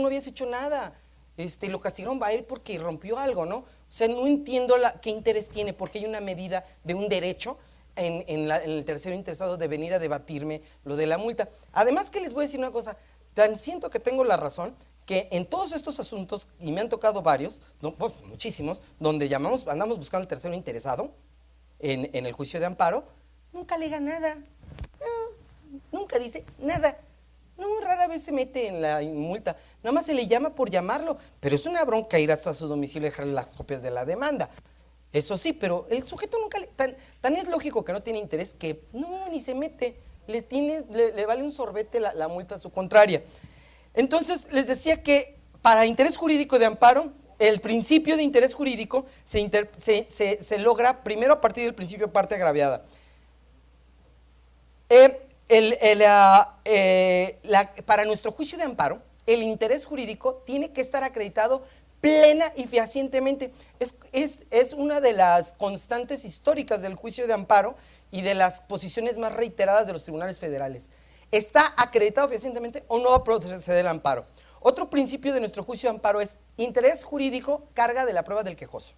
no habías hecho nada. Lo castigaron a él porque rompió algo, ¿no? O sea, no entiendo qué interés tiene, porque hay una medida de un derecho en el tercero interesado de venir a debatirme lo de la multa. Además que les voy a decir una cosa, tan siento que tengo la razón, que en todos estos asuntos, y me han tocado varios, no, pues, muchísimos, donde andamos buscando al tercero interesado en el juicio de amparo, nunca alega nada, nunca dice nada. No, rara vez se mete en la multa, nada más se le llama por llamarlo, pero es una bronca ir hasta su domicilio y dejarle las copias de la demanda. Eso sí, pero el sujeto nunca, tan es lógico que no tiene interés que no, ni se mete, le vale un sorbete la multa a su contraria. Entonces, les decía que para interés jurídico de amparo, el principio de interés jurídico se logra primero a partir del principio de parte agraviada. Para nuestro juicio de amparo, el interés jurídico tiene que estar acreditado plena y fehacientemente. Es una de las constantes históricas del juicio de amparo y de las posiciones más reiteradas de los tribunales federales. ¿Está acreditado fehacientemente o no va a proceder el amparo? Otro principio de nuestro juicio de amparo es interés jurídico, carga de la prueba del quejoso.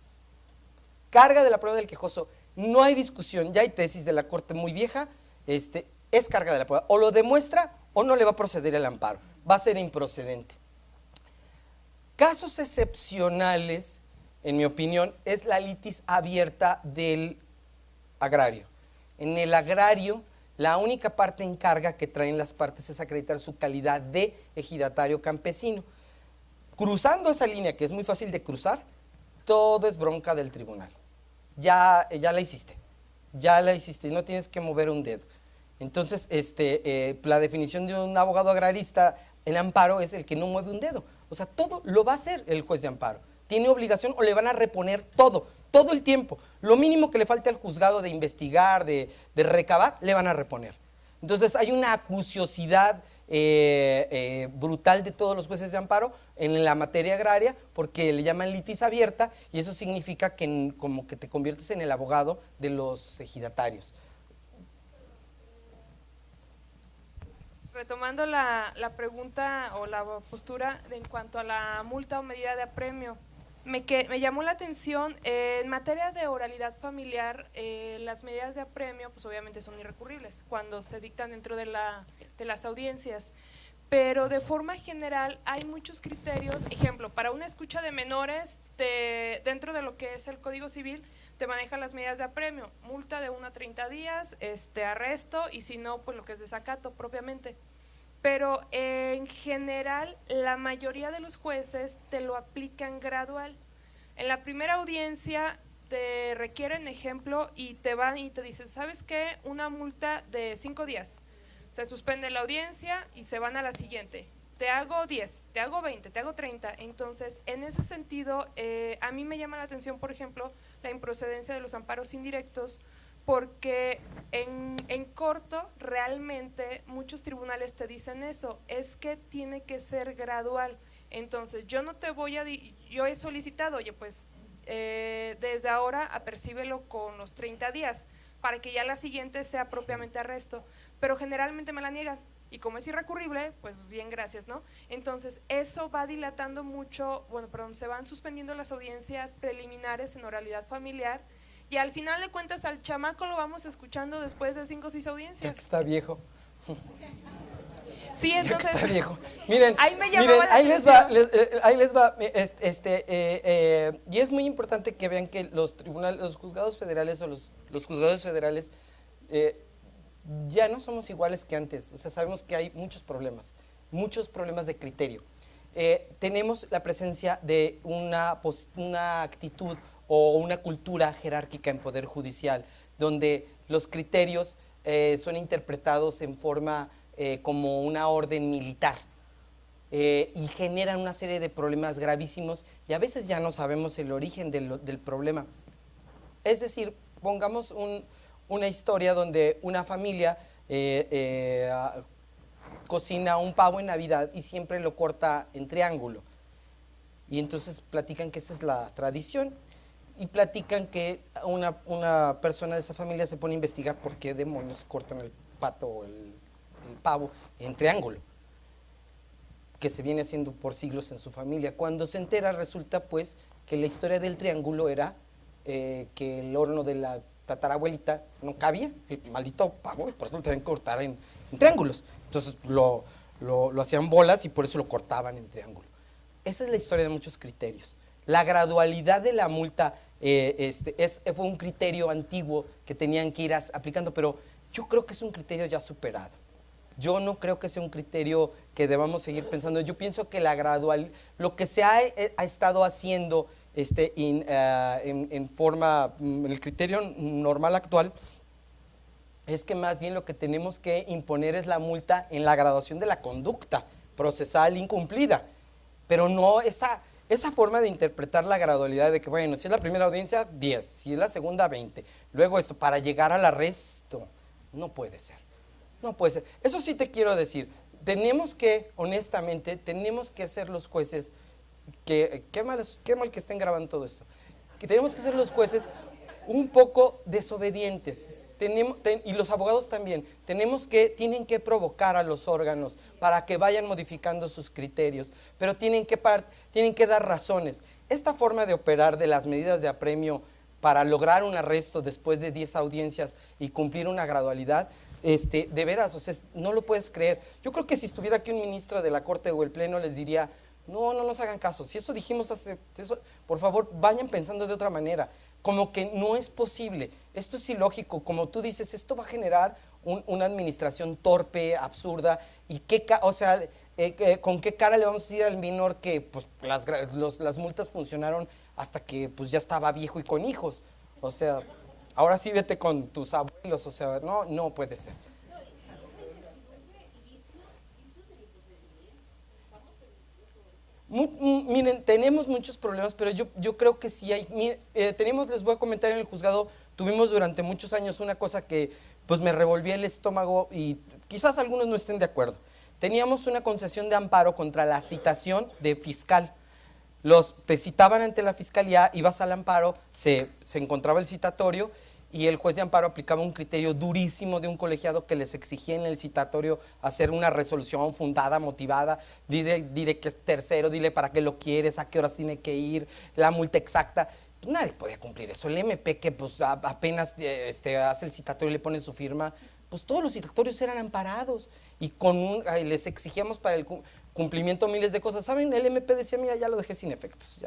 Carga de la prueba del quejoso. No hay discusión, ya hay tesis de la Corte muy vieja, es carga de la prueba. O lo demuestra o no le va a proceder el amparo. Va a ser improcedente. Casos excepcionales, en mi opinión, es la litis abierta del agrario. En el agrario, la única parte en carga que traen las partes es acreditar su calidad de ejidatario campesino. Cruzando esa línea, que es muy fácil de cruzar, todo es bronca del tribunal. Ya la hiciste, no tienes que mover un dedo. Entonces, la definición de un abogado agrarista en amparo es el que no mueve un dedo. O sea, todo lo va a hacer el juez de amparo. Tiene obligación o le van a reponer todo el tiempo. Lo mínimo que le falte al juzgado de investigar, de recabar, le van a reponer. Entonces, hay una acuciosidad brutal de todos los jueces de amparo en la materia agraria, porque le llaman litis abierta, y eso significa que como que te conviertes en el abogado de los ejidatarios. Retomando la pregunta o la postura en cuanto a la multa o medida de apremio, me llamó la atención, en materia de oralidad familiar, las medidas de apremio pues obviamente son irrecurribles cuando se dictan dentro de las audiencias, pero de forma general hay muchos criterios. Ejemplo, para una escucha de menores, dentro de lo que es el Código Civil, te manejan las medidas de apremio, multa de 1 a 30 días, arresto, y si no, pues lo que es desacato propiamente. Pero en general, la mayoría de los jueces te lo aplican gradual. En la primera audiencia te requieren ejemplo y te van y te dicen, ¿sabes qué? Una multa de 5 días. Se suspende la audiencia y se van a la siguiente. Te hago 10, te hago 20, te hago 30. Entonces, en ese sentido, a mí me llama la atención, por ejemplo, la improcedencia de los amparos indirectos, porque en corto realmente muchos tribunales te dicen eso, es que tiene que ser gradual. Entonces, yo no te voy a, yo he solicitado, oye, pues desde ahora apercíbelo con los 30 días, para que ya la siguiente sea propiamente arresto, pero generalmente me la niegan. Y como es irrecurrible, pues bien, gracias, ¿no? Entonces, eso va dilatando mucho, se van suspendiendo las audiencias preliminares en oralidad familiar, y al final de cuentas al chamaco lo vamos escuchando después de 5 o 6 audiencias. Ya que está viejo. Sí, entonces. Ya que está viejo. Miren, ahí les va. Y es muy importante que vean que los juzgados federales o los juzgados federales ya no somos iguales que antes. O sea, sabemos que hay muchos problemas de criterio. Tenemos la presencia de una actitud o una cultura jerárquica en poder judicial, donde los criterios son interpretados en forma como una orden militar, y generan una serie de problemas gravísimos, y a veces ya no sabemos el origen del problema. Es decir, pongamos una historia donde una familia cocina un pavo en Navidad y siempre lo corta en triángulo, y entonces platican que esa es la tradición, y platican que una persona de esa familia se pone a investigar por qué demonios cortan el pato o el pavo en triángulo. que se viene haciendo por siglos en su familia. Cuando se entera, resulta pues que la historia del triángulo era que el horno de la tatarabuelita no cabía, el maldito pavo, y por eso lo tenían que cortar en triángulos. Entonces lo hacían bolas y por eso lo cortaban en triángulo. Esa es la historia de muchos criterios. La gradualidad de la multa fue un criterio antiguo que tenían que ir aplicando, pero yo creo que es un criterio ya superado. Yo no creo que sea un criterio que debamos seguir pensando. Yo pienso que lo que se ha estado haciendo en forma, el criterio normal actual, es que más bien lo que tenemos que imponer es la multa en la graduación de la conducta procesal incumplida, pero no esa forma de interpretar la gradualidad de que, bueno, si es la primera audiencia, 10, si es la segunda, 20, luego esto, para llegar al arresto, no puede ser. No puede ser. Eso sí te quiero decir, honestamente, tenemos que ser los jueces, qué mal que estén grabando todo esto, que tenemos que ser los jueces un poco desobedientes, y los abogados también, tienen que provocar a los órganos para que vayan modificando sus criterios, pero tienen que dar razones. Esta forma de operar de las medidas de apremio para lograr un arresto después de 10 audiencias y cumplir una gradualidad, de veras, o sea, no lo puedes creer. Yo creo que si estuviera aquí un ministro de la Corte o el Pleno les diría, no nos hagan caso, si eso dijimos por favor, vayan pensando de otra manera, como que no es posible, esto es ilógico, como tú dices, esto va a generar una administración torpe, absurda, y con qué cara le vamos a decir al menor que pues, las multas funcionaron hasta que pues ya estaba viejo y con hijos, o sea, ahora sí vete con tus abuelos, o sea, no puede ser. Miren, tenemos muchos problemas, pero yo creo que sí hay. Les voy a comentar en el juzgado, tuvimos durante muchos años una cosa que pues me revolvía el estómago y quizás algunos no estén de acuerdo. Teníamos una concesión de amparo contra la citación de fiscal. Te citaban ante la fiscalía, ibas al amparo, se encontraba el citatorio y el juez de amparo aplicaba un criterio durísimo de un colegiado que les exigía en el citatorio hacer una resolución fundada, motivada, dile que es tercero, dile para qué lo quieres, a qué horas tiene que ir, la multa exacta. Pues nadie podía cumplir eso. El MP que pues apenas hace el citatorio y le pone su firma, pues todos los citatorios eran amparados y les exigíamos para el cumplimiento miles de cosas. ¿Saben? El MP decía, mira, ya lo dejé sin efectos,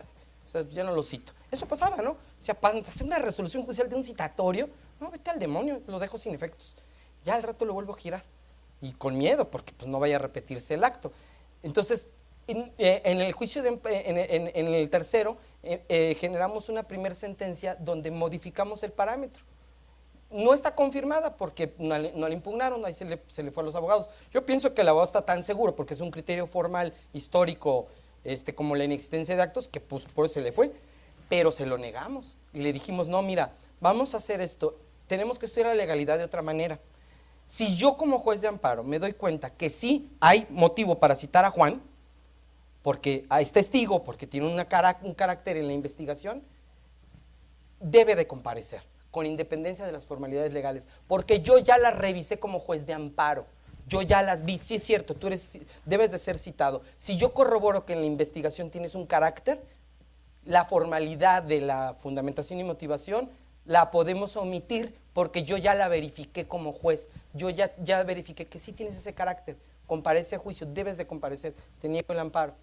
ya no lo cito. Eso pasaba, ¿no? O sea, para hacer una resolución judicial de un citatorio, no, vete al demonio, lo dejo sin efectos. Ya al rato lo vuelvo a girar. Y con miedo, porque pues no vaya a repetirse el acto. Entonces, en el juicio, en el tercero, generamos una primera sentencia donde modificamos el parámetro. No está confirmada porque no la impugnaron, ahí se le fue a los abogados. Yo pienso que el abogado está tan seguro, porque es un criterio formal, histórico, como la inexistencia de actos, que pues por eso se le fue, pero se lo negamos y le dijimos, no, mira, vamos a hacer esto, tenemos que estudiar la legalidad de otra manera. Si yo como juez de amparo me doy cuenta que sí hay motivo para citar a Juan, porque es testigo, porque tiene un carácter en la investigación, debe de comparecer, con independencia de las formalidades legales, porque yo ya las revisé como juez de amparo. Yo ya las vi, sí es cierto, debes de ser citado. Si yo corroboro que en la investigación tienes un carácter, la formalidad de la fundamentación y motivación la podemos omitir porque yo ya la verifiqué como juez. Yo ya verifiqué que sí tienes ese carácter. Comparece a juicio, debes de comparecer, te niego el amparo.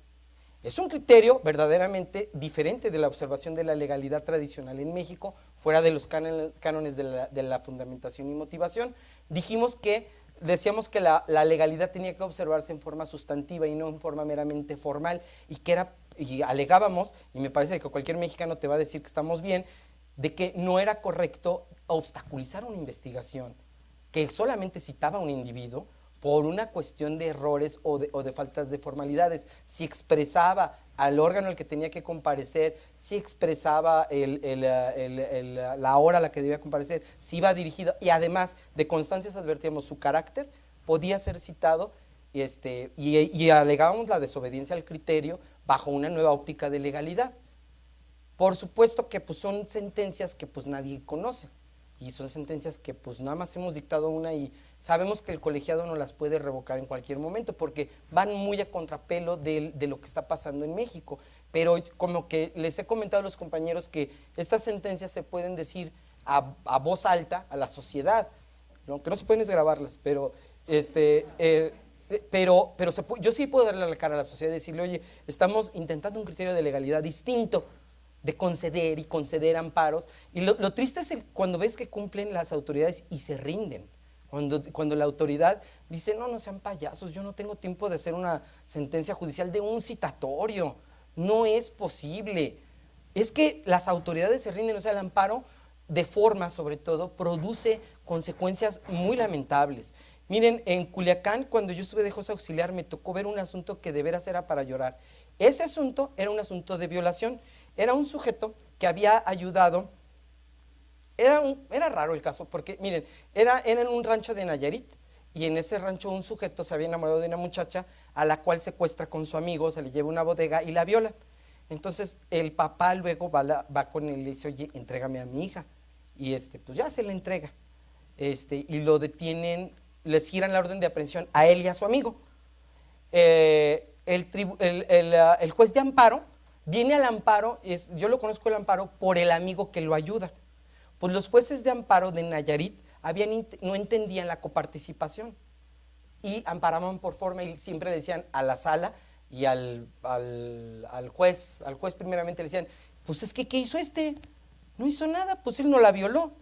Es un criterio verdaderamente diferente de la observación de la legalidad tradicional en México, fuera de los cánones de la fundamentación y motivación. Decíamos que la legalidad tenía que observarse en forma sustantiva y no en forma meramente formal, y alegábamos, y me parece que cualquier mexicano te va a decir que estamos bien, de que no era correcto obstaculizar una investigación que solamente citaba a un individuo por una cuestión de errores o de faltas de formalidades. Si expresaba al órgano al que tenía que comparecer, si expresaba la hora a la que debía comparecer, si iba dirigido, y además de constancias advertíamos su carácter, podía ser citado y alegábamos la desobediencia al criterio bajo una nueva óptica de legalidad. Por supuesto que pues, son sentencias que pues, nadie conoce. Y son sentencias que pues nada más hemos dictado una y sabemos que el colegiado no las puede revocar en cualquier momento porque van muy a contrapelo de lo que está pasando en México. Pero como que les he comentado a los compañeros que estas sentencias se pueden decir a voz alta a la sociedad, aunque no se pueden desgrabarlas, pero yo sí puedo darle la cara a la sociedad y decirle, oye, estamos intentando un criterio de legalidad distinto, de conceder y conceder amparos. Y lo triste es cuando ves que cumplen las autoridades y se rinden. Cuando la autoridad dice, no sean payasos, yo no tengo tiempo de hacer una sentencia judicial de un citatorio, no es posible. Es que las autoridades se rinden, o sea, el amparo de forma, sobre todo, produce consecuencias muy lamentables. Miren, en Culiacán, cuando yo estuve de juez auxiliar, me tocó ver un asunto que de veras era para llorar. Ese asunto era un asunto de violación. Era un sujeto que había ayudado. Era raro el caso, porque miren, era en un rancho de Nayarit, y en ese rancho un sujeto se había enamorado de una muchacha a la cual secuestra con su amigo, se le lleva a una bodega y la viola. Entonces el papá luego va con él y le dice, oye, entrégame a mi hija. Y pues ya se la entrega. Y lo detienen, les giran la orden de aprehensión a él y a su amigo. El juez de amparo viene al amparo, yo lo conozco el amparo por el amigo que lo ayuda. Pues los jueces de amparo de Nayarit no entendían la coparticipación y amparaban por forma y siempre le decían a la sala y al juez primeramente le decían, pues es que ¿qué hizo este? No hizo nada, pues él no la violó.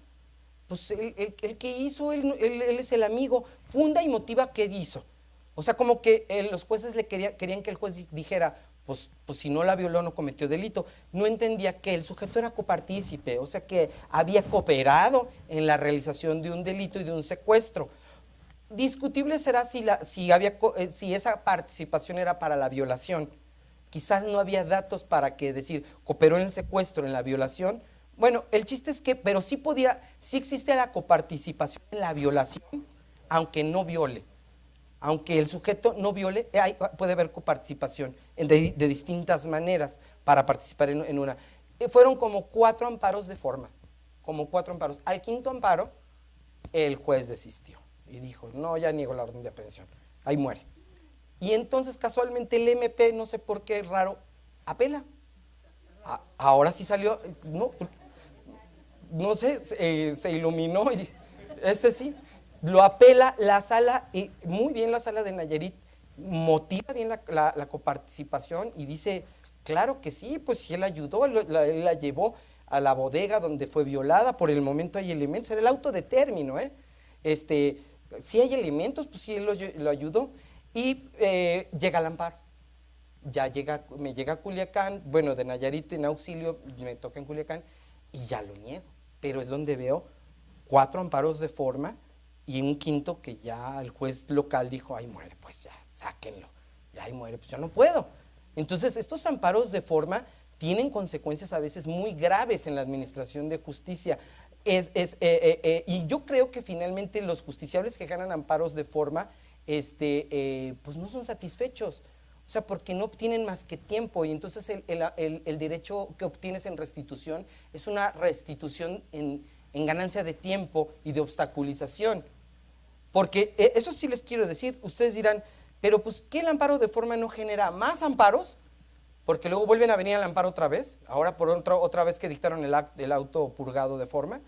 Pues el que hizo, él es el amigo, funda y motiva qué hizo. O sea, como que los jueces querían que el juez dijera, pues si no la violó no cometió delito. No entendía que el sujeto era copartícipe, o sea que había cooperado en la realización de un delito y de un secuestro. Discutible será si esa participación era para la violación. Quizás no había datos para decir, cooperó en el secuestro, en la violación. Bueno, el chiste es que, pero sí existe la coparticipación en la violación, aunque no viole. Aunque el sujeto no viole, puede haber coparticipación de distintas maneras para participar en una. Fueron como 4 amparos de forma, como 4 amparos. Al 5.º amparo, el juez desistió y dijo, no, ya niego la orden de aprehensión, ahí muere. Y entonces casualmente el MP, no sé por qué raro, apela. Ahora sí salió, no sé, se iluminó y sí. Lo apela la sala, y muy bien la sala de Nayarit, motiva bien la coparticipación y dice, claro que sí, pues si él ayudó, él la llevó a la bodega donde fue violada, por el momento hay elementos, era el auto de término, si hay elementos, pues sí, él lo ayudó, y llega al amparo. Me llega a Culiacán, bueno, de Nayarit en auxilio, me toca en Culiacán, y ya lo niego, pero es donde veo 4 amparos de forma, y un 5.º que ya el juez local dijo, ahí muere, pues ya, sáquenlo, ya ahí muere, pues yo no puedo. Entonces, estos amparos de forma tienen consecuencias a veces muy graves en la administración de justicia. Y yo creo que finalmente los justiciables que ganan amparos de forma, pues no son satisfechos. O sea, porque no obtienen más que tiempo y entonces el derecho que obtienes en restitución es una restitución en ganancia de tiempo y de obstaculización. Porque eso sí les quiero decir, ustedes dirán, pero pues ¿qué el amparo de forma no genera más amparos? Porque luego vuelven a venir al amparo otra vez, ahora por otra vez que dictaron el auto purgado de forma.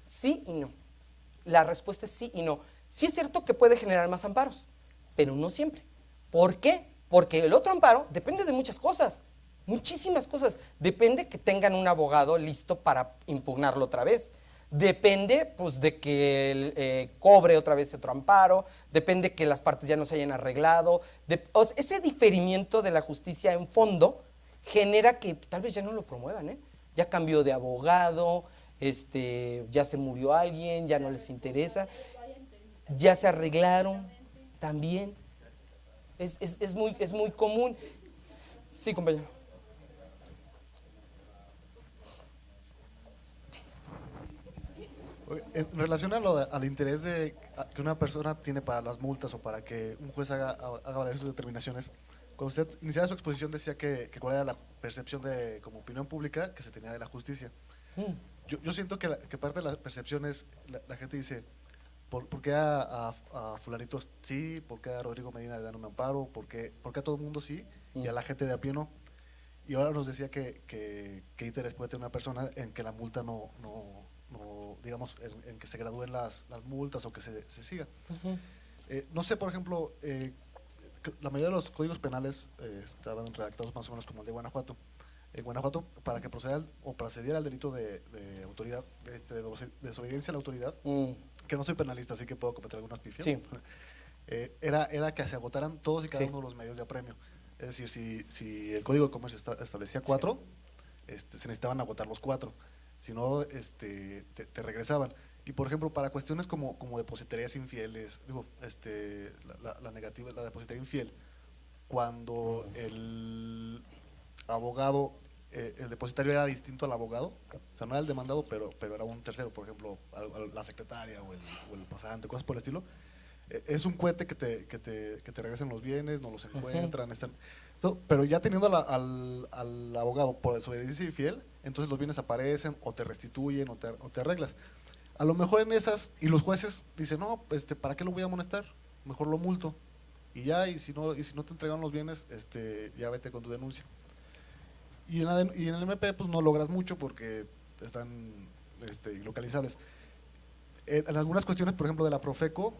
Sí y no. La respuesta es sí y no. Sí es cierto que puede generar más amparos, pero no siempre. ¿Por qué? Porque el otro amparo depende de muchas cosas, muchísimas cosas. Depende que tengan un abogado listo para impugnarlo otra vez. Depende pues de que él cobre otra vez otro amparo, depende que las partes ya no se hayan arreglado. Ese diferimiento de la justicia en fondo genera que tal vez ya no lo promuevan, ya cambió de abogado, ya se murió alguien, ya no les interesa, ya se arreglaron también. Es muy común. Sí, compañero. En relación al interés que una persona tiene para las multas o para que un juez haga valer sus determinaciones, cuando usted iniciaba su exposición decía que cuál era la percepción como opinión pública que se tenía de la justicia. Yo siento que parte de la percepción es, la gente dice, ¿Por qué a fulanito sí? ¿Por qué a Rodrigo Medina le dan un amparo? ¿Por qué a todo el mundo sí? Y a la gente de a pie no. Y ahora nos decía que interés puede tener una persona en que la multa no digamos, en que se gradúen las multas o que se siga. No sé, por ejemplo, la mayoría de los códigos penales estaban redactados más o menos como el de Guanajuato. En Guanajuato, para que procediera al delito de autoridad, de desobediencia a la autoridad, que no soy penalista, así que puedo cometer algunas pifias, Sí. era que se agotaran todos y cada Sí. uno de los medios de apremio. Es decir, si el Código de Comercio establecía 4, se necesitaban agotar los 4, si no, te regresaban. Y por ejemplo, para cuestiones como depositarias infieles, la negativa, la depositaria infiel, cuando el abogado, el depositario era distinto al abogado, o sea, no era el demandado, pero era un tercero, por ejemplo, la secretaria o el pasante, cosas por el estilo. Es un cohete que te regresen los bienes, no los encuentran, pero ya teniendo al abogado por desobediencia infiel, entonces los bienes aparecen o te restituyen o te arreglas. A lo mejor en esas, y los jueces dicen, no, ¿para qué lo voy a amonestar? Mejor lo multo. Y ya, y si no te entregan los bienes, ya vete con tu denuncia. Y en el MP pues no logras mucho porque están ilocalizables. En algunas cuestiones, por ejemplo, de la Profeco,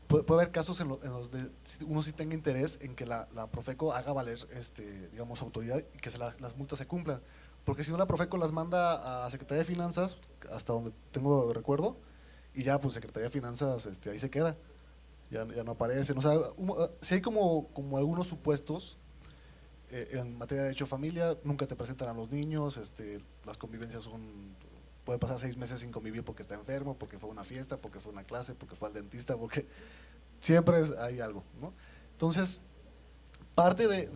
puede haber casos en los que uno sí tenga interés en que la Profeco haga valer, digamos, autoridad y que las multas se cumplan. Porque si no, la Profeco las manda a Secretaría de Finanzas, hasta donde tengo recuerdo, y ya, pues, Secretaría de Finanzas ahí se queda, ya no aparecen. O sea, si hay como algunos supuestos en materia de derecho de familia, nunca te presentan a los niños, las convivencias puede pasar 6 meses sin convivir porque está enfermo, porque fue a una fiesta, porque fue a una clase, porque fue al dentista, porque siempre hay algo, ¿no? Entonces, parte del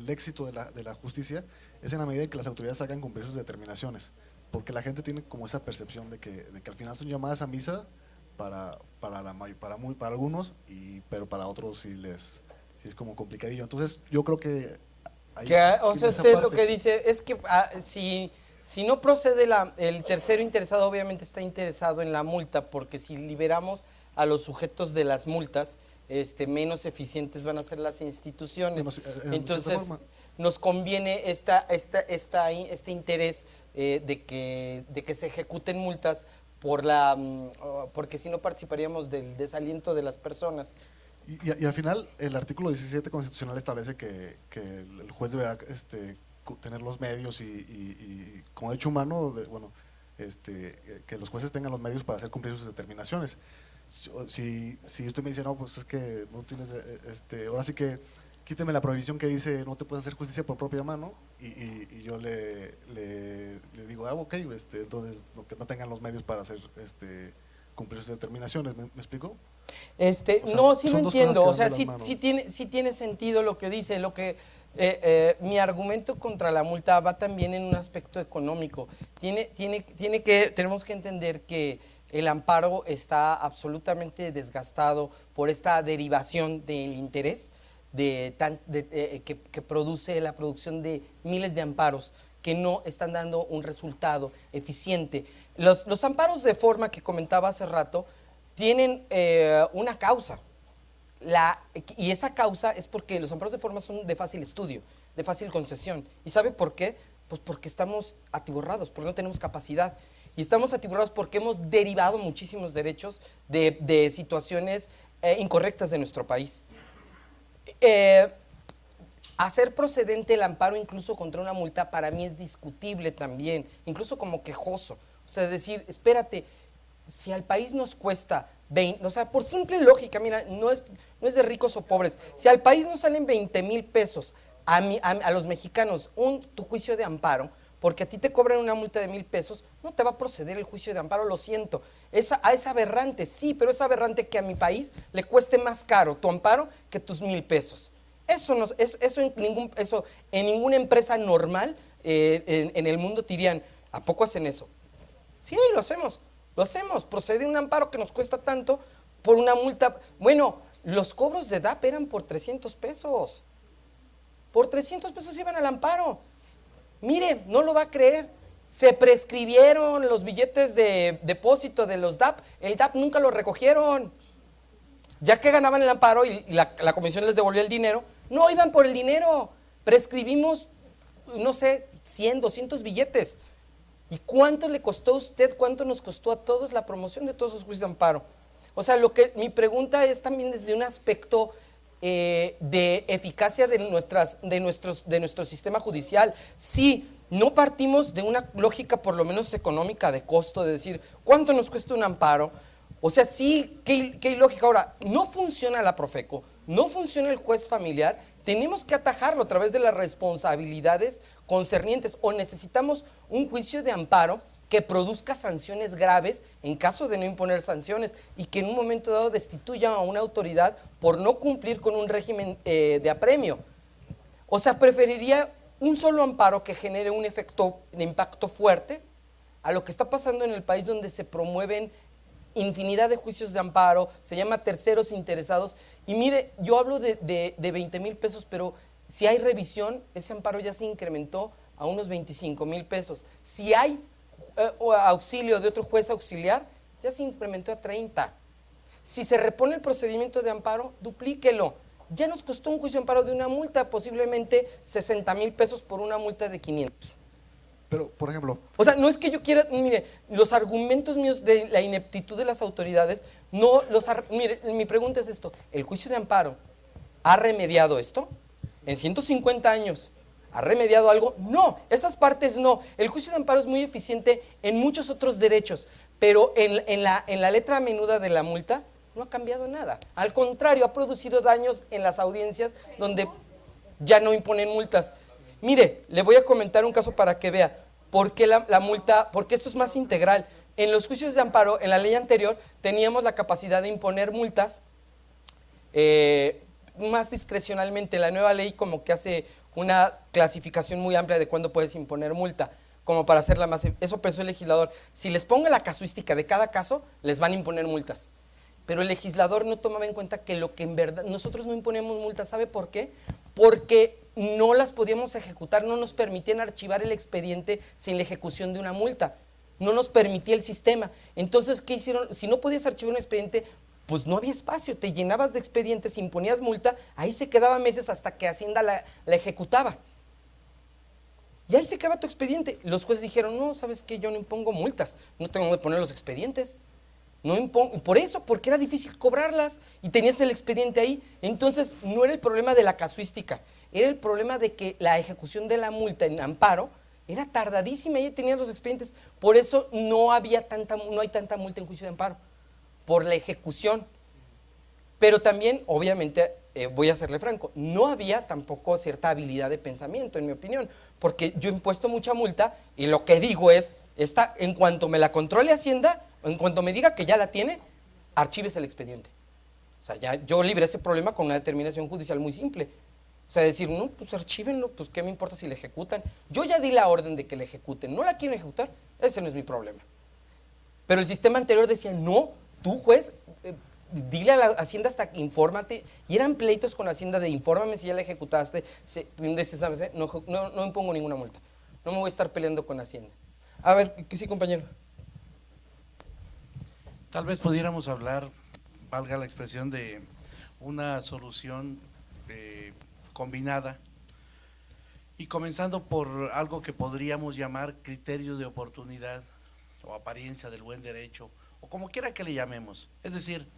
éxito de la justicia es en la medida en que las autoridades hagan cumplir sus determinaciones, porque la gente tiene como esa percepción de que al final son llamadas a misa para algunos, pero para otros sí es como complicadillo. Entonces, yo creo que o sea, usted lo que dice es que si no procede el tercero interesado, obviamente está interesado en la multa, porque si liberamos a los sujetos de las multas, menos eficientes van a ser las instituciones. Entonces, nos conviene este interés de que se ejecuten multas porque si no participaríamos del desaliento de las personas. Y al final, el artículo 17 constitucional establece que el juez deberá tener los medios y como derecho humano, que los jueces tengan los medios para hacer cumplir sus determinaciones. Si usted me dice, no, pues es que no tienes, ahora sí que quíteme la prohibición que dice no te puedes hacer justicia por propia mano, y yo le digo, ok, entonces que no tengan los medios para hacer cumplir sus determinaciones. ¿Me explico? O sea, no, sí lo entiendo, o sea, sí tiene sentido lo que dice, mi argumento contra la multa va también en un aspecto económico. Tenemos que entender que el amparo está absolutamente desgastado por esta derivación del interés que produce la producción de miles de amparos que no están dando un resultado eficiente. Los amparos de forma que comentaba hace rato tienen una causa, y esa causa es porque los amparos de forma son de fácil estudio, de fácil concesión. ¿Y sabe por qué? Pues porque estamos atiborrados, porque no tenemos capacidad. Y estamos atiborrados porque hemos derivado muchísimos derechos de situaciones incorrectas de nuestro país. Hacer procedente el amparo incluso contra una multa para mí es discutible también, incluso como quejoso. O sea, decir, espérate, si al país nos cuesta 20, o sea, por simple lógica, mira, no es de ricos o pobres, si al país nos salen 20,000 pesos a los mexicanos tu juicio de amparo, porque a ti te cobran una multa de 1,000 pesos, no te va a proceder el juicio de amparo, lo siento. Es aberrante, sí, pero es aberrante que a mi país le cueste más caro tu amparo que tus 1,000 pesos. Eso en ninguna empresa normal en el mundo te dirían, ¿a poco hacen eso? Sí, lo hacemos, procede un amparo que nos cuesta tanto por una multa. Bueno, los cobros de DAP eran por 300 pesos. Por 300 pesos iban al amparo. Mire, no lo va a creer, Se prescribieron los billetes de depósito de los DAP, el DAP nunca lo recogieron. Ya que ganaban el amparo y la comisión les devolvió el dinero, no iban por el dinero. Prescribimos, no sé, 100, 200 billetes. ¿Y cuánto le costó a usted, cuánto nos costó a todos la promoción de todos esos juicios de amparo? O sea, mi pregunta es también desde un aspecto de eficacia de nuestro sistema judicial. Sí, no partimos de una lógica por lo menos económica de costo, de decir, ¿cuánto nos cuesta un amparo? O sea, sí, qué ilógica. Ahora, no funciona la Profeco, no funciona el juez familiar, tenemos que atajarlo a través de las responsabilidades concernientes, o necesitamos un juicio de amparo que produzca sanciones graves en caso de no imponer sanciones y que en un momento dado destituya a una autoridad por no cumplir con un régimen de apremio. O sea, preferiría un solo amparo que genere un efecto de impacto fuerte a lo que está pasando en el país, donde se promueven infinidad de juicios de amparo, se llama terceros interesados, y mire, yo hablo de 20,000 pesos, pero si hay revisión, ese amparo ya se incrementó a unos 25,000 pesos. Si hay auxilio de otro juez auxiliar, ya se incrementó a 30. Si se repone el procedimiento de amparo, duplíquelo. Ya nos costó un juicio de amparo de una multa, posiblemente 60,000 pesos por una multa de 500. Pero, por ejemplo… O sea, no es que yo quiera, mire, los argumentos míos de la ineptitud de las autoridades, mire, mi pregunta es esto, ¿el juicio de amparo ha remediado esto? ¿En 150 años ha remediado algo? No, esas partes no. El juicio de amparo es muy eficiente en muchos otros derechos, pero en la letra menuda de la multa no ha cambiado nada. Al contrario, ha producido daños en las audiencias donde ya no imponen multas. Mire, le voy a comentar un caso para que vea por qué la multa, porque esto es más integral. En los juicios de amparo, en la ley anterior, teníamos la capacidad de imponer multas más discrecionalmente. La nueva ley como que hace una clasificación muy amplia de cuándo puedes imponer multa, como para hacerla más… Eso pensó el legislador. Si les pongo la casuística de cada caso, les van a imponer multas. Pero el legislador no tomaba en cuenta que lo que en verdad… Nosotros no imponemos multas, ¿sabe por qué? Porque no las podíamos ejecutar, no nos permitían archivar el expediente sin la ejecución de una multa. No nos permitía el sistema. Entonces, ¿qué hicieron? Si no podías archivar un expediente, pues no había espacio, te llenabas de expedientes, imponías multa, ahí se quedaba meses hasta que Hacienda la ejecutaba. Y ahí se quedaba tu expediente. Los jueces dijeron, no, ¿sabes qué? Yo no impongo multas, no tengo que poner los expedientes. No impongo, por eso, porque era difícil cobrarlas y tenías el expediente ahí. Entonces, no era el problema de la casuística, era el problema de que la ejecución de la multa en amparo era tardadísima y tenías los expedientes. Por eso no hay tanta multa en juicio de amparo, por la ejecución. Pero también, obviamente, voy a serle franco, no había tampoco cierta habilidad de pensamiento, en mi opinión, porque yo he impuesto mucha multa y lo que digo es, en cuanto me la controle Hacienda, en cuanto me diga que ya la tiene, archives el expediente. O sea, ya yo libré ese problema con una determinación judicial muy simple. O sea, decir, no, pues archívenlo, pues qué me importa si le ejecutan. Yo ya di la orden de que le ejecuten, no la quieren ejecutar, ese no es mi problema. Pero el sistema anterior decía, no, tú juez, dile a la Hacienda hasta que infórmate, y eran pleitos con la Hacienda de infórmame si ya la ejecutaste, no impongo ninguna multa, no me voy a estar peleando con Hacienda. A ver, que sí, compañero. Tal vez pudiéramos hablar, valga la expresión, de una solución combinada, y comenzando por algo que podríamos llamar criterios de oportunidad o apariencia del buen derecho, o como quiera que le llamemos. Es decir,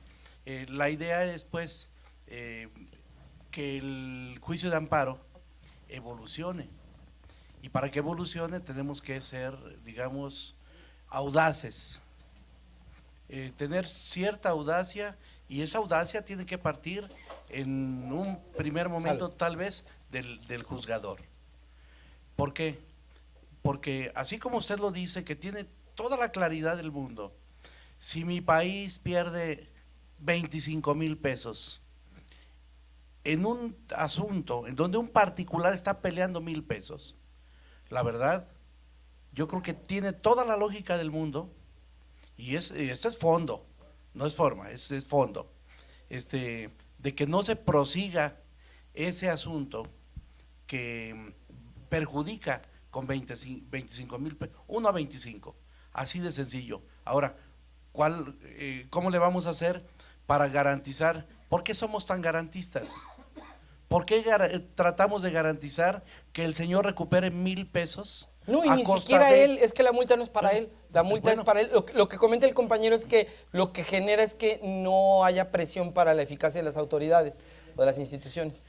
la idea es pues que el juicio de amparo evolucione, y para que evolucione tenemos que ser, digamos, audaces, tener cierta audacia, y esa audacia tiene que partir en un primer momento tal vez del juzgador. ¿Por qué? Porque así como usted lo dice, que tiene toda la claridad del mundo, si mi país pierde 25,000 pesos en un asunto en donde un particular está peleando 1,000 pesos, la verdad, yo creo que tiene toda la lógica del mundo, y esto es fondo, no es forma, es fondo, de que no se prosiga ese asunto que perjudica con 25,000 pesos, 1 a 25, así de sencillo. Ahora, ¿cómo le vamos a hacer para garantizar? ¿Por qué somos tan garantistas? ¿Por qué tratamos de garantizar que el señor recupere 1,000 pesos? No, y ni siquiera él, es que la multa no es para él, la multa es para él. Lo que comenta el compañero es que lo que genera es que no haya presión para la eficacia de las autoridades o de las instituciones.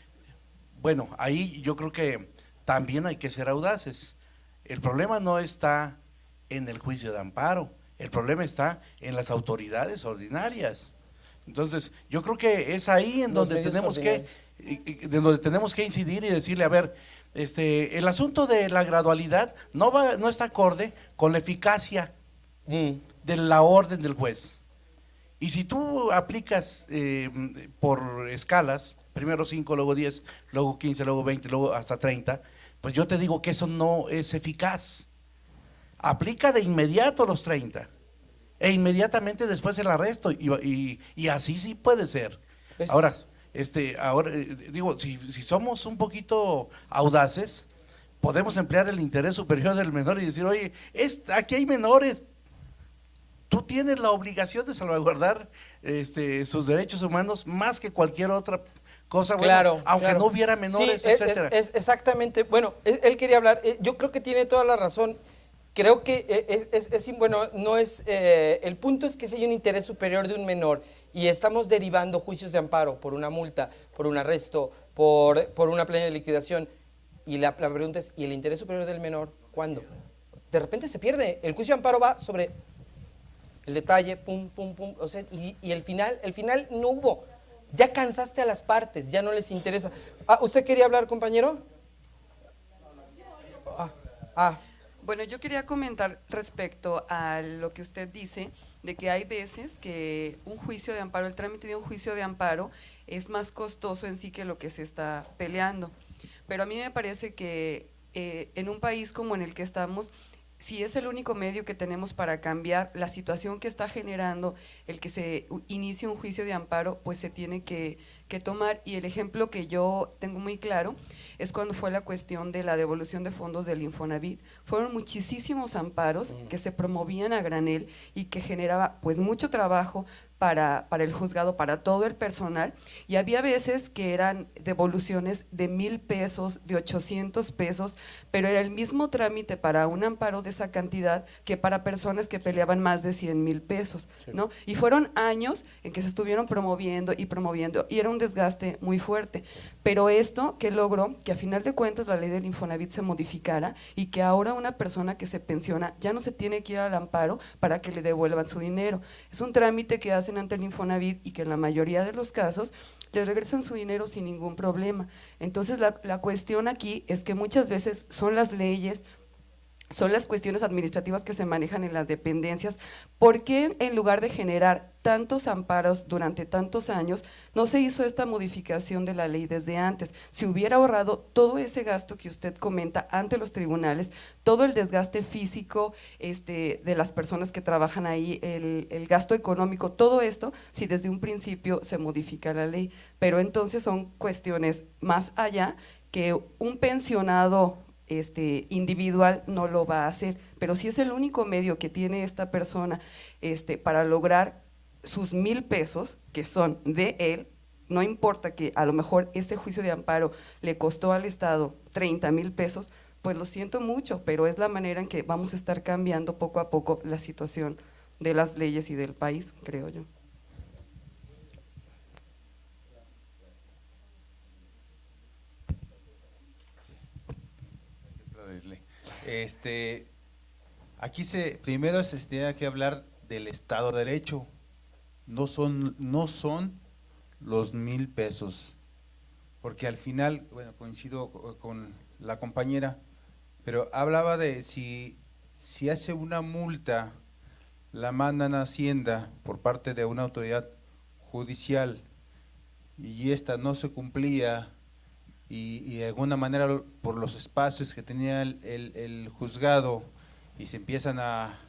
Bueno, ahí yo creo que también hay que ser audaces. El problema no está en el juicio de amparo, el problema está en las autoridades ordinarias. Entonces, yo creo que es ahí en donde tenemos que incidir y decirle, a ver, el asunto de la gradualidad no está acorde con la eficacia de la orden del juez. Y si tú aplicas por escalas, primero 5, luego 10, luego 15, luego 20, luego hasta 30, pues yo te digo que eso no es eficaz. Aplica de inmediato los 30 e inmediatamente después el arresto y así sí puede ser. Ahora, digo, si somos un poquito audaces, podemos emplear el interés superior del menor y decir, oye, aquí hay menores, tú tienes la obligación de salvaguardar sus derechos humanos más que cualquier otra cosa, Claro, aunque claro. no hubiera menores, Sí, etcétera. Exactamente. Bueno, él quería hablar. Yo creo que tiene toda la razón. Creo que el punto es que si hay un interés superior de un menor y estamos derivando juicios de amparo por una multa, por un arresto, por una plena de liquidación, y la pregunta es, ¿y el interés superior del menor cuándo? De repente se pierde. El juicio de amparo va sobre el detalle, pum, pum, pum, o sea, y el final no hubo. Ya cansaste a las partes, ya no les interesa. ¿Usted quería hablar, compañero? Bueno, yo quería comentar respecto a lo que usted dice, de que hay veces que un juicio de amparo, el trámite de un juicio de amparo es más costoso en sí que lo que se está peleando. Pero a mí me parece que en un país como en el que estamos, si es el único medio que tenemos para cambiar la situación que está generando el que se inicie un juicio de amparo, pues se tiene que tomar. Y el ejemplo que yo tengo muy claro es cuando fue la cuestión de la devolución de fondos del Infonavit. Fueron muchísimos amparos que se promovían a granel y que generaba pues mucho trabajo para el juzgado, para todo el personal, y había veces que eran devoluciones de 1,000 pesos, de 800 pesos, pero era el mismo trámite para un amparo de esa cantidad que para personas que peleaban más de 100,000 pesos, sí, ¿no? Y fueron años en que se estuvieron promoviendo, y era un desgaste muy fuerte, sí. Pero esto que logró, que a final de cuentas la ley del Infonavit se modificara y que ahora una persona que se pensiona ya no se tiene que ir al amparo para que le devuelvan su dinero. Es un trámite que hacen ante el Infonavit y que en la mayoría de los casos les regresan su dinero sin ningún problema. Entonces la cuestión aquí es que muchas veces son las leyes, son las cuestiones administrativas que se manejan en las dependencias. ¿Por qué en lugar de generar tantos amparos durante tantos años no se hizo esta modificación de la ley desde antes? Se hubiera ahorrado todo ese gasto que usted comenta ante los tribunales, todo el desgaste físico de las personas que trabajan ahí, el gasto económico, todo esto, si desde un principio se modifica la ley. Pero entonces son cuestiones más allá que un pensionado individual no lo va a hacer, pero si es el único medio que tiene esta persona para lograr sus 1,000 pesos, que son de él, no importa que a lo mejor ese juicio de amparo le costó al Estado 30,000 pesos, pues lo siento mucho, pero es la manera en que vamos a estar cambiando poco a poco la situación de las leyes y del país, creo yo. Aquí primero se tiene que hablar del Estado de Derecho. No son los 1,000 pesos, porque al final, bueno, coincido con la compañera, pero hablaba de si hace una multa, la mandan a Hacienda por parte de una autoridad judicial y esta no se cumplía, y de alguna manera por los espacios que tenía el juzgado y se empiezan a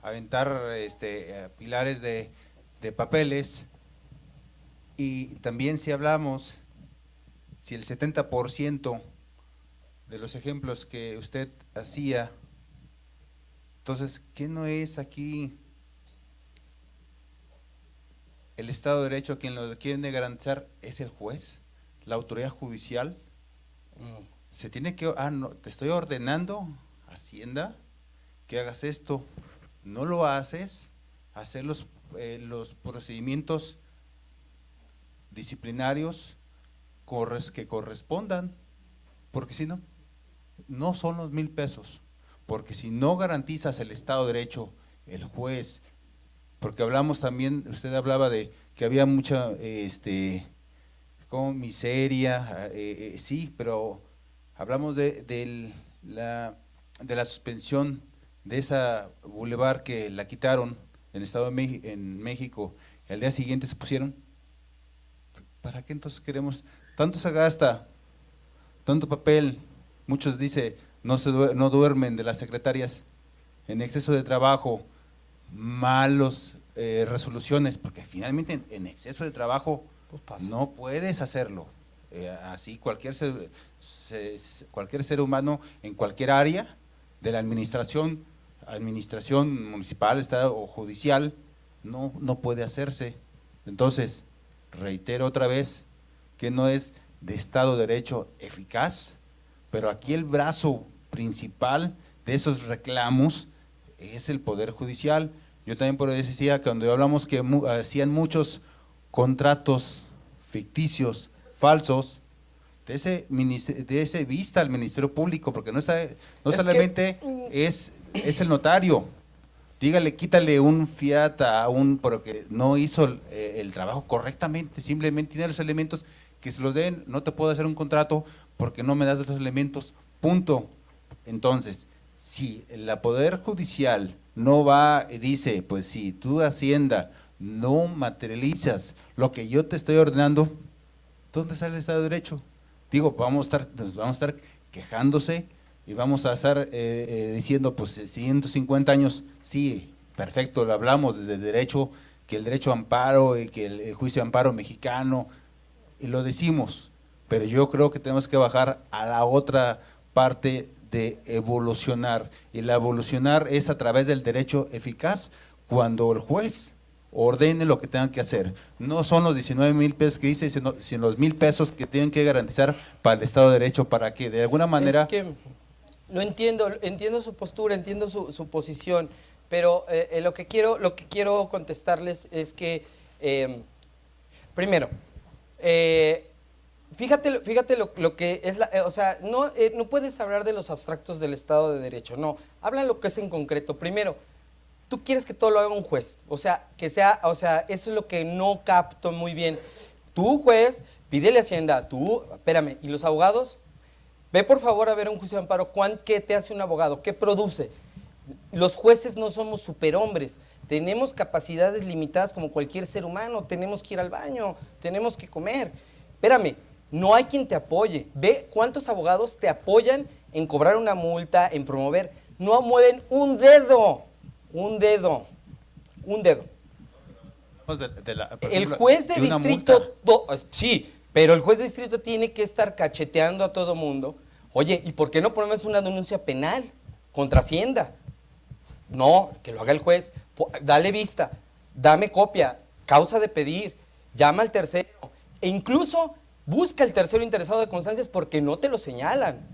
aventar pilares de papeles, y también si hablamos, si el 70% de los ejemplos que usted hacía, entonces, ¿qué no es aquí el Estado de Derecho quien lo quiere garantizar? ¿Es el juez? ¿La autoridad judicial? Se tiene que, no, te estoy ordenando, Hacienda, que hagas esto, no lo haces, hacer los procedimientos disciplinarios que correspondan, porque si no, no son los 1,000 pesos, porque si no garantizas el Estado de Derecho, el juez, porque hablamos también, usted hablaba de que había mucha como miseria, sí, pero hablamos de la suspensión de esa bulevar que la quitaron en el Estado en México, el día siguiente se pusieron. ¿Para qué entonces queremos? Tanto se gasta, tanto papel, muchos dicen no duermen de las secretarias, en exceso de trabajo, malos resoluciones, porque finalmente en exceso de trabajo Pues no puedes hacerlo. Así cualquier ser humano en cualquier área de la administración municipal, estado o judicial, no puede hacerse. Entonces, reitero otra vez que no es de Estado de Derecho eficaz, pero aquí el brazo principal de esos reclamos es el Poder Judicial. Yo también por eso decía que cuando hablamos que hacían muchos contratos ficticios, falsos, de ese vista al Ministerio Público, porque no solamente es el notario, dígale, quítale un fiat porque no hizo el trabajo correctamente, simplemente tiene los elementos, que se los den, no te puedo hacer un contrato porque no me das los elementos, punto. Entonces, si el Poder Judicial no va y dice, pues si tú Hacienda no materializas lo que yo te estoy ordenando, ¿dónde sale el Estado de Derecho? Digo, nos vamos a estar quejándose y vamos a estar diciendo, pues 150 años, sí, perfecto, lo hablamos desde el derecho, que el derecho a amparo y que el juicio de amparo mexicano, y lo decimos, pero yo creo que tenemos que bajar a la otra parte de evolucionar, y la evolucionar es a través del derecho eficaz, cuando el juez ordene lo que tengan que hacer. No son los 19,000 pesos que dice, sino los 1,000 pesos que tienen que garantizar para el Estado de Derecho, para que de alguna manera… Es que lo entiendo su postura, entiendo su posición, pero lo que quiero contestarles es que, primero, fíjate lo que es no puedes hablar de los abstractos del Estado de Derecho, no, habla lo que es en concreto. Primero, tú quieres que todo lo haga un juez, eso es lo que no capto muy bien. Tú, juez, pídele a Hacienda, espérame, ¿y los abogados? Ve por favor a ver un juicio de amparo, ¿qué te hace un abogado? ¿Qué produce? Los jueces no somos superhombres, tenemos capacidades limitadas como cualquier ser humano, tenemos que ir al baño, tenemos que comer. Espérame, no hay quien te apoye. Ve cuántos abogados te apoyan en cobrar una multa, en promover. No mueven un dedo. El juez de distrito, sí, pero el juez de distrito tiene que estar cacheteando a todo mundo. Oye, ¿y por qué no ponemos una denuncia penal contra Hacienda? No, que lo haga el juez. Dale vista, dame copia, causa de pedir, llama al tercero, e incluso busca al tercero interesado de constancias porque no te lo señalan.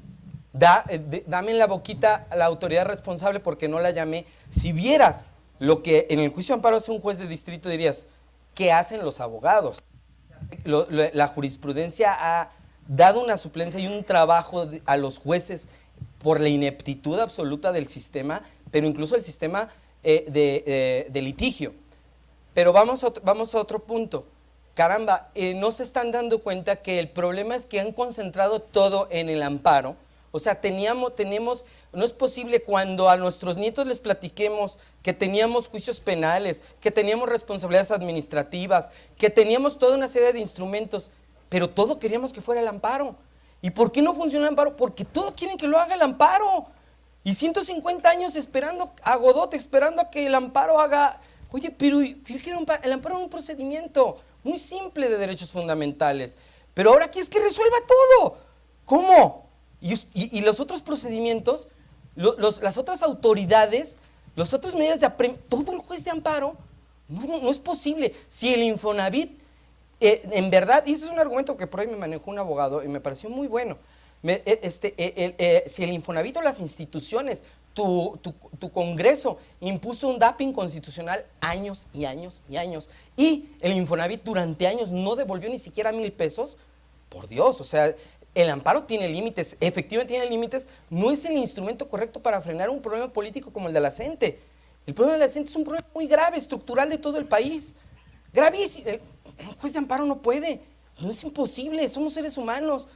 Dame en la boquita a la autoridad responsable porque no la llamé. Si vieras lo que en el juicio de amparo hace un juez de distrito, dirías, ¿qué hacen los abogados? La jurisprudencia ha dado una suplencia y un trabajo a los jueces por la ineptitud absoluta del sistema, pero incluso el sistema de litigio. Pero vamos a otro punto. Caramba, no se están dando cuenta que el problema es que han concentrado todo en el amparo. O sea, no es posible cuando a nuestros nietos les platiquemos que teníamos juicios penales, que teníamos responsabilidades administrativas, que teníamos toda una serie de instrumentos, pero todo queríamos que fuera el amparo. ¿Y por qué no funciona el amparo? Porque todo quieren que lo haga el amparo. Y 150 años esperando a Godot, esperando a que el amparo haga… Oye, pero el amparo es un procedimiento muy simple de derechos fundamentales. Pero ahora quieres que resuelva todo. ¿Cómo? Y los otros procedimientos, las otras autoridades, las otras medidas de apremio, todo el juez de amparo, no es posible. Si el Infonavit, en verdad, y ese es un argumento que por ahí me manejó un abogado y me pareció muy bueno, si el Infonavit o las instituciones, tu Congreso impuso un DAP inconstitucional años y años y años, y el Infonavit durante años no devolvió ni siquiera 1,000 pesos, por Dios, o sea, el amparo tiene límites, efectivamente tiene límites, no es el instrumento correcto para frenar un problema político como el de la CENTE. El problema de la CENTE es un problema muy grave, estructural de todo el país. Gravísimo. El juez de amparo no puede, no es imposible, somos seres humanos.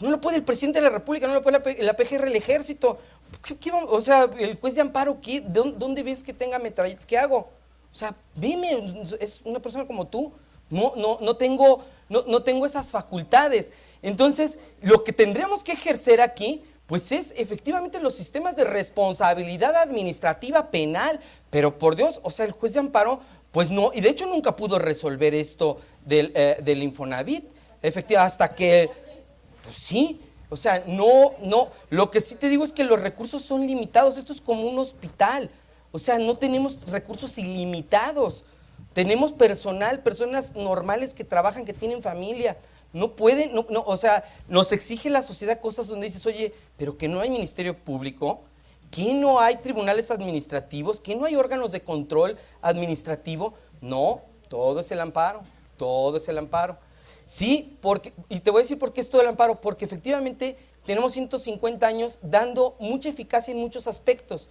No lo puede el presidente de la República, no lo puede la PGR, el ejército. O sea, el juez de amparo, ¿dónde ves que tenga metralletas? ¿Qué hago? O sea, veme, es una persona como tú. No tengo esas facultades. Entonces, lo que tendríamos que ejercer aquí, pues es efectivamente los sistemas de responsabilidad administrativa penal. Pero por Dios, o sea, el juez de amparo, pues no, y de hecho nunca pudo resolver esto del Infonavit, efectivamente, hasta que, pues sí, o sea, no, lo que sí te digo es que los recursos son limitados, esto es como un hospital, o sea, no tenemos recursos ilimitados. Tenemos personas normales que trabajan, que tienen familia. No pueden, o sea, nos exige la sociedad cosas donde dices, oye, pero que no hay ministerio público, que no hay tribunales administrativos, que no hay órganos de control administrativo. No, todo es el amparo, todo es el amparo. Sí, y te voy a decir por qué es todo el amparo, porque efectivamente tenemos 150 años dando mucha eficacia en muchos aspectos,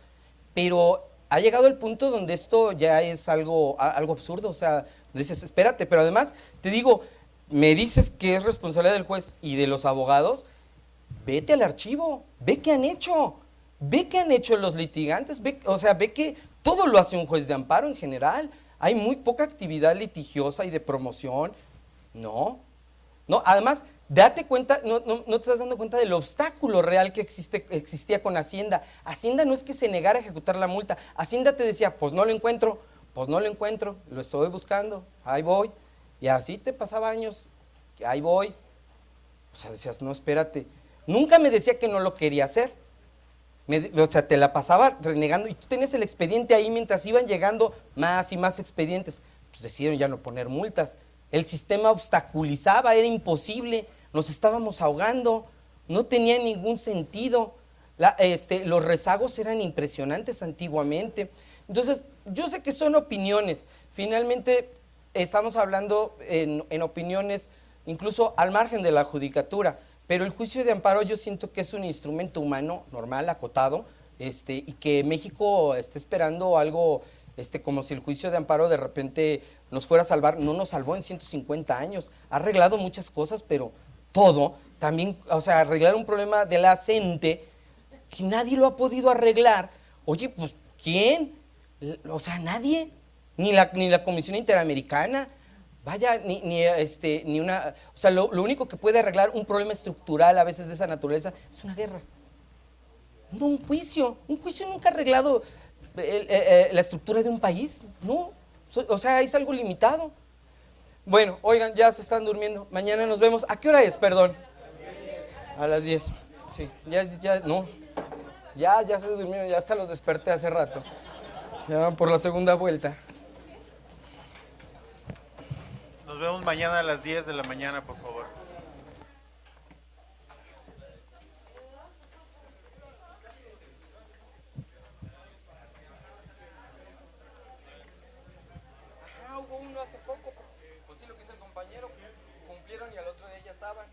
pero ha llegado el punto donde esto ya es algo absurdo, o sea, dices, espérate, pero además, te digo, me dices que es responsabilidad del juez y de los abogados, vete al archivo, ve qué han hecho los litigantes, ve que todo lo hace un juez de amparo en general, hay muy poca actividad litigiosa y de promoción, no, además, date cuenta, no te estás dando cuenta del obstáculo real que existía con Hacienda. Hacienda no es que se negara a ejecutar la multa. Hacienda te decía, pues no lo encuentro, lo estoy buscando, ahí voy. Y así te pasaba años, ahí voy. O sea, decías, no, espérate. Nunca me decía que no lo quería hacer. O sea, te la pasaba renegando y tú tenías el expediente ahí mientras iban llegando más y más expedientes. Pues decidieron ya no poner multas. El sistema obstaculizaba, era imposible, nos estábamos ahogando, no tenía ningún sentido. Los rezagos eran impresionantes antiguamente. Entonces, yo sé que son opiniones. Finalmente, estamos hablando en opiniones incluso al margen de la judicatura. Pero el juicio de amparo yo siento que es un instrumento humano, normal, acotado, y que México está esperando algo, como si el juicio de amparo de repente nos fuera a salvar. No nos salvó en 150 años, ha arreglado muchas cosas, pero todo, también, o sea, arreglar un problema de la CENTE, que nadie lo ha podido arreglar. Oye, pues, ¿quién? O sea, nadie, ni la Comisión Interamericana. Vaya, ni una, o sea, lo único que puede arreglar un problema estructural a veces de esa naturaleza es una guerra. No un juicio nunca ha arreglado la estructura de un país, no, o sea, es algo limitado. Bueno, oigan, ya se están durmiendo, mañana nos vemos. ¿A qué hora es, perdón? A las 10, sí, ya se durmieron, ya hasta los desperté hace rato, ya van por la segunda vuelta. Nos vemos mañana a las 10 de la mañana, por favor. Hubo uno hace poco, pues sí, lo que hizo el compañero, cumplieron y al otro día ya estaban.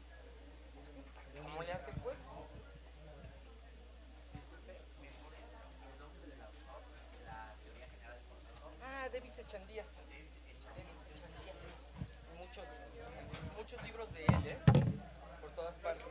¿Cómo le hace, pues? Davis Echandía. Muchos libros de él, por todas partes.